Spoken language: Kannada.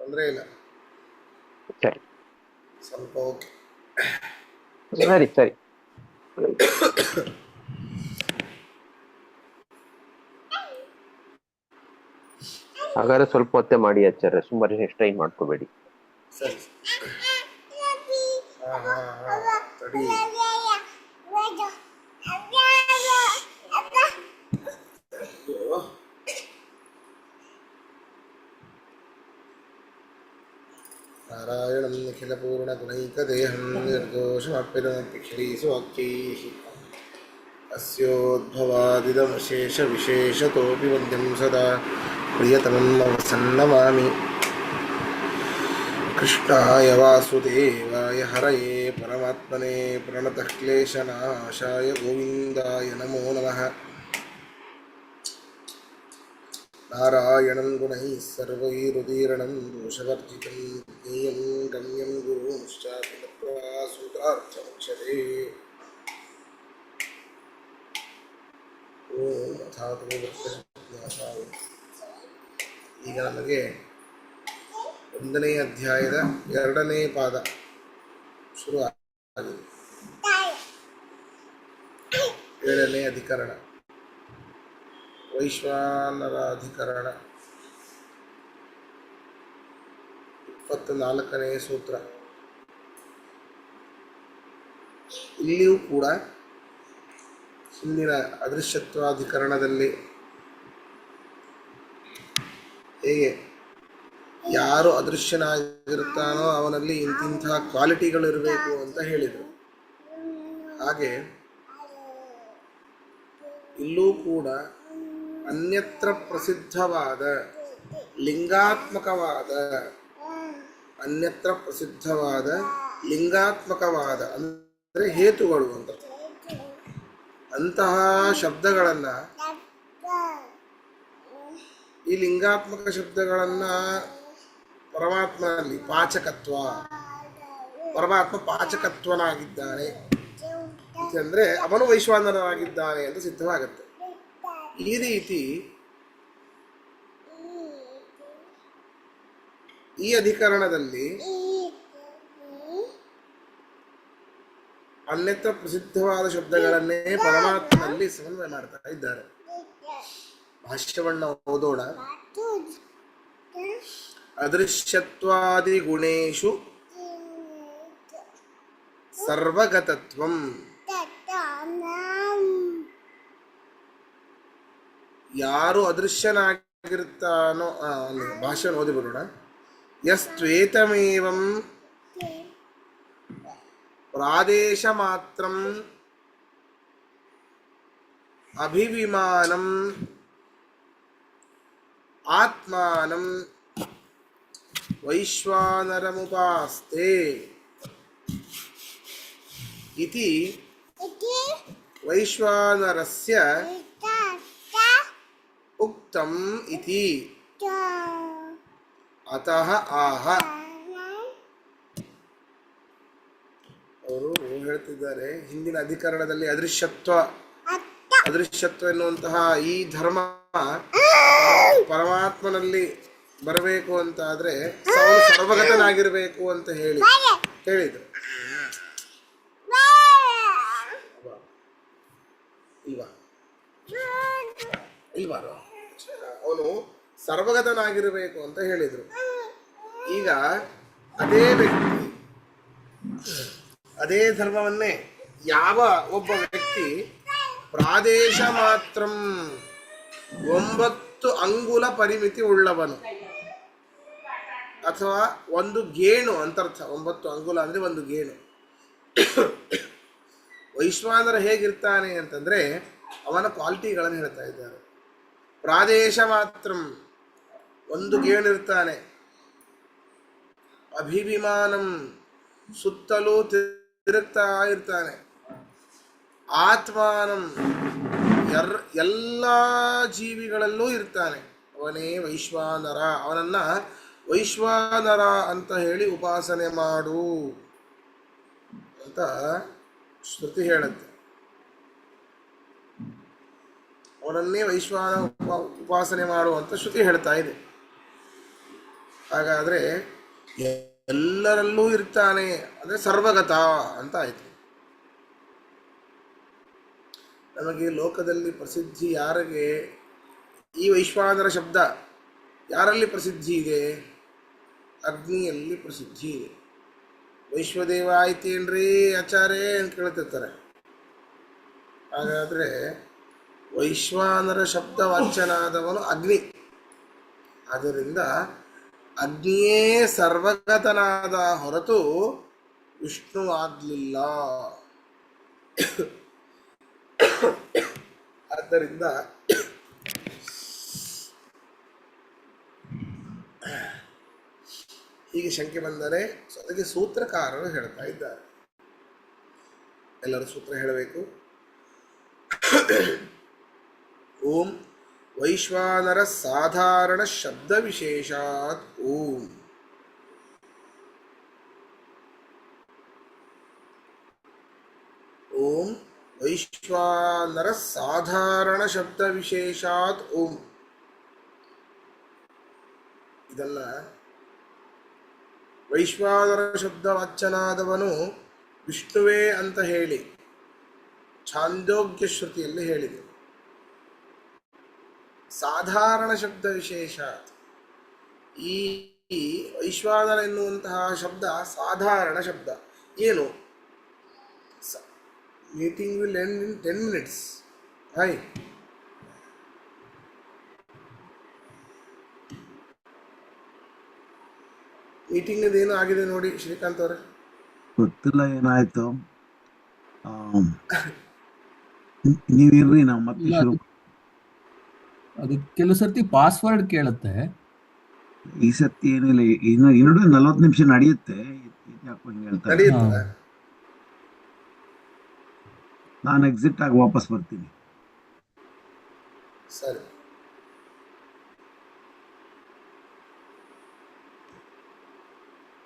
ತೊಂದರೆ ಇಲ್ಲ. ಸರಿ ಸ್ವಲ್ಪ ಓಕೆ. ಸರಿ ಸರಿ. ಹಾಗಾದ್ರೆ ಸ್ವಲ್ಪ ಹೊತ್ತೇ ಮಾಡಿ ಆಚಾರ್ಯ, ಸುಮಾರು ಸ್ಟ್ರೈನ್ ಮಾಡ್ಕೋಬೇಡಿ. ಸರಿ ತಡಿ. ನಾರಾಯಣಂ ನಿಖಿಲಪೂರ್ಣಗುಣೈಕದೇಹಂ ನಿರ್ದೋಷಮಪ್ಯದಮಪ್ಯಖಿಲೀಸುವಾಕ್ಯೈಃ ಅಸ್ಯೋದ್ಭವಾದಿದಮಶೇಷವಿಶೇಷತೋऽಪಿ ವಂದ್ಯಂ ಸದಾ ಪ್ರಿಯತಮಂ ಅವಸನ್ನಮಾಮಿ. ಕೃಷ್ಣಾಯ ವಾಸುದೇವಾಯ ಹರಯೇ ಪರಮಾತ್ಮನೇ ಪ್ರಣತಃ ಕ್ಲೇಶನಾಶಾಯ ಗೋವಿಂದಾಯ ನಮೋ ನಮಃ. ನಾರಾಯಣಂ ಗುಣೈಃ ಸರ್ವೈರುದೀರ್ಣಂ ದೋಷವರ್ಜಿತಂ ಜ್ಞೇಯಂ ಗಮ್ಯಂ ಗುರುಂಶ್ಚಾಪಿ ನತ್ವಾ ಸೂತ್ರಾರ್ಥಮುಚ್ಯತೆ. ಓಂ ಅಥಾತೋ ವೃತ್ತಜಿಜ್ಞಾಸಾಯ. ಈಗ ನಮಗೆ 1ನೇ ಅಧ್ಯಾಯದ 2ನೇ ಪಾದ ಶುರು ಆಗಿದೆ. 7ನೇ ಅಧಿಕರಣ ವೈಶ್ವಾನರ ಅಧಿಕರಣ 24ನೇ ಸೂತ್ರ. ಇಲ್ಲಿಯೂ ಕೂಡ ಹಿಂದಿನ ಅದೃಶ್ಯತ್ವಾಧಿಕರಣದಲ್ಲಿ ಹೇಗೆ ಯಾರು ಅದೃಶ್ಯನಾಗಿರುತ್ತಾನೋ ಅವನಲ್ಲಿ ಇಂತಿಂಥ ಕ್ವಾಲಿಟಿಗಳಿರಬೇಕು ಅಂತ ಹೇಳಿದರು, ಹಾಗೆ ಇಲ್ಲೂ ಕೂಡ ಅನ್ಯತ್ರ ಪ್ರಸಿದ್ಧವಾದ ಲಿಂಗಾತ್ಮಕವಾದ ಅಂದರೆ ಹೇತುಗಳು ಅಂತ ಅಂತಹ ಶಬ್ದಗಳನ್ನು, ಈ ಲಿಂಗಾತ್ಮಕ ಶಬ್ದಗಳನ್ನು ಪರಮಾತ್ಮನಲ್ಲಿ ಪರಮಾತ್ಮ ಪಾಚಕತ್ವನಾಗಿದ್ದಾನೆ ಅಂದರೆ ಅವನು ವೈಶ್ವಾನರನಾಗಿದ್ದಾನೆ ಅಂತ ಸಿದ್ಧವಾಗುತ್ತೆ. ಈ ರೀತಿ ಈ ಅಧಿಕರಣದಲ್ಲಿ ಅನ್ಯತ್ರ ಪ್ರಸಿದ್ಧವಾದ ಶಬ್ದಗಳನ್ನೇ ಪರಮಾತ್ಮನಲ್ಲಿ ಸಮನ್ವಯ ಮಾಡ್ತಾ ಇದ್ದಾರೆ. ಭಾಷ್ಯವನ್ನು ಓದೋಣ. ಅದೃಶ್ಯತ್ವಾದಿ ಗುಣೇಶು ಸರ್ವಗತತ್ವಂ. ಯಾರು ಅದೃಶ್ಯನಾಗಿರುತ್ತಾನೋ, ಭಾಷೆ ಓದಿ ಬರೋಣ. ಯಸ್ತ್ವೇತಮೇವಂ ಪ್ರಾದೇಶ ಮಾತ್ರಂ ಅಭಿವಿಮಾನಂ ಆತ್ಮಾನಂ ವೈಶ್ವಾನರಮುಪಾಸ್ತೆ ಇತಿ ವೈಶ್ವಾನರಸ್ಯ ಉಕ್ತಂ ಇತಿ ಅತಃ ಆಹ. ಅವರು ಹೇಳ್ತಿದ್ದಾರೆ, ಹಿಂದಿನ ಅಧಿಕರಣದಲ್ಲಿ ಅದೃಶ್ಯತ್ವ ಎನ್ನುವಂತಹ ಈ ಧರ್ಮ ಪರಮಾತ್ಮನಲ್ಲಿ ಬರಬೇಕು ಅಂತ ಆದ್ರೆ ಸರ್ವಗತನಾಗಿರ್ಬೇಕು ಅಂತ ಹೇಳಿದ್ರು. ಇಲ್ವಾರು ಅವನು ಸರ್ವಗತನಾಗಿರಬೇಕು ಅಂತ ಹೇಳಿದ್ರು. ಈಗ ಅದೇ ವ್ಯಕ್ತಿ, ಅದೇ ಧರ್ಮವನ್ನೇ ಯಾವ ಒಬ್ಬ ವ್ಯಕ್ತಿ ಪ್ರಾದೇಶ ಮಾತ್ರಂ 9 ಅಂಗುಲ ಪರಿಮಿತಿ ಉಳ್ಳವನು, ಅಥವಾ 1 ಗೇಣು ಅಂತರ್ಥ. 9 ಅಂಗುಲ ಅಂದ್ರೆ 1 ಗೇಣು. ವೈಶ್ವಾನರ ಹೇಗಿರ್ತಾನೆ ಅಂತಂದ್ರೆ ಅವನ ಕ್ವಾಲಿಟಿಗಳನ್ನು ಹೇಳ್ತಾ ಇದ್ದಾರೆ. ಪ್ರಾದೇಶ ಮಾತ್ರಂ 1 ಗೇಣು ಇರ್ತಾನೆ. ಅಭಿವಿಮಾನಂ ಸುತ್ತಲೂ ತಿರುಗ್ತಾ ಇರ್ತಾನೆ. ಆತ್ಮಾನಂ ಎಲ್ಲ ಜೀವಿಗಳಲ್ಲೂ ಇರ್ತಾನೆ. ಅವನೇ ವೈಶ್ವಾನರ. ಅವನನ್ನ ವೈಶ್ವಾನರ ಅಂತ ಹೇಳಿ ಉಪಾಸನೆ ಮಾಡು ಅಂತ ಶ್ರುತಿ ಹೇಳುತ್ತೆ. ಅವನನ್ನೇ ವೈಶ್ವಾನ ಉಪಾಸನೆ ಮಾಡು ಅಂತ ಶ್ರುತಿ ಹೇಳ್ತಾ ಇದೆ. ಹಾಗಾದರೆ ಎಲ್ಲರಲ್ಲೂ ಇರ್ತಾನೆ ಅಂದರೆ ಸರ್ವಗತ ಅಂತ ಆಯಿತು. ನಮಗೆ ಲೋಕದಲ್ಲಿ ಪ್ರಸಿದ್ಧಿ ಯಾರಿಗೆ, ಈ ವೈಶ್ವಾನರ ಶಬ್ದ ಯಾರಲ್ಲಿ ಪ್ರಸಿದ್ಧಿ ಇದೆ? ಅಗ್ನಿಯಲ್ಲಿ ಪ್ರಸಿದ್ಧಿ ಇದೆ. ವೈಶ್ವದೇವ ಆಯ್ತೇನ್ರಿ ಆಚಾರ್ಯ ಅಂತ ಕೇಳ್ತಿರ್ತಾರೆ. ಹಾಗಾದರೆ ವೈಶ್ವಾನರ ಶಬ್ದ ವಾಚ್ಯನಾದವನು ಅಗ್ನಿ. ಆದ್ದರಿಂದ ಅಗ್ನಿಯೇ ಸರ್ವಗತನಾದ ಹೊರತು ವಿಷ್ಣು ಆಗಲಿಲ್ಲ. ಆದ್ದರಿಂದ ಹೀಗೆ ಶಂಕೆ ಬಂದರೆ ಅದಕ್ಕೆ ಸೂತ್ರಕಾರರು ಹೇಳ್ತಾ ಇದ್ದಾರೆ. ಎಲ್ಲರೂ ಸೂತ್ರ ಹೇಳಬೇಕು. ಓಂ ವೈಶ್ವಾನರ ಸಾಧಾರಣ ಶಬ್ದ ವಿಶೇಷಾತ್ ಓಂ. ಓಂ ವೈಶ್ವಾನರ ಸಾಧಾರಣ ಶಬ್ದ ವಿಶೇಷಾತ್ ಓಂ. ಇದನ್ನ ವೈಶ್ವಾನರ ಶಬ್ದ ವಾಚ್ಯನಾದವನು ವಿಷ್ಣುವೇ ಅಂತ ಹೇಳಿ ಛಾಂದೋಗ್ಯ ಶ್ರುತಿಯಲ್ಲಿ ಹೇಳಿದೆ. ಸಾಧಾರಣ ಶಬ್ದ ವಿಶೇಷ, ಈ ವೈಶ್ವಾನರ ಎನ್ನುವಂತಹ ಶಬ್ದ ಸಾಧಾರಣ ಶಬ್ದ. ಏನು? Meeting will end in 10 minutes. High, meeting ಏನು ಆಗಿದೆ ನೋಡಿ ಶ್ರೀಕಾಂತ್ ಅವರೇ. ಗೊತ್ತಿಲ್ಲ ಏನಾಯ್ತು. ನೀವಿರ್ರಿ, ನಾವು ಮತ್ತೆ ಶುರು. ಅದು ಕೆಲವು ಸರ್ತಿ ಪಾಸ್ವರ್ಡ್ ಕೇಳುತ್ತೆ. ಈ ಸತಿ ಏನಿಲ್ಲ, ಇನ್ನು 40 ನಿಮಿಷ ನಡೆಯುತ್ತೆ. ಯಾಕೋ ಹಿಂಗೆ ಹೇಳ್ತಾರೆ. ನಡೆಯುತ್ತೆ. ನಾನು ಎಕ್ಸಿಟ್ ಆಗಿ ವಾಪಸ್ ಬರ್ತೀನಿ. ಸರಿ.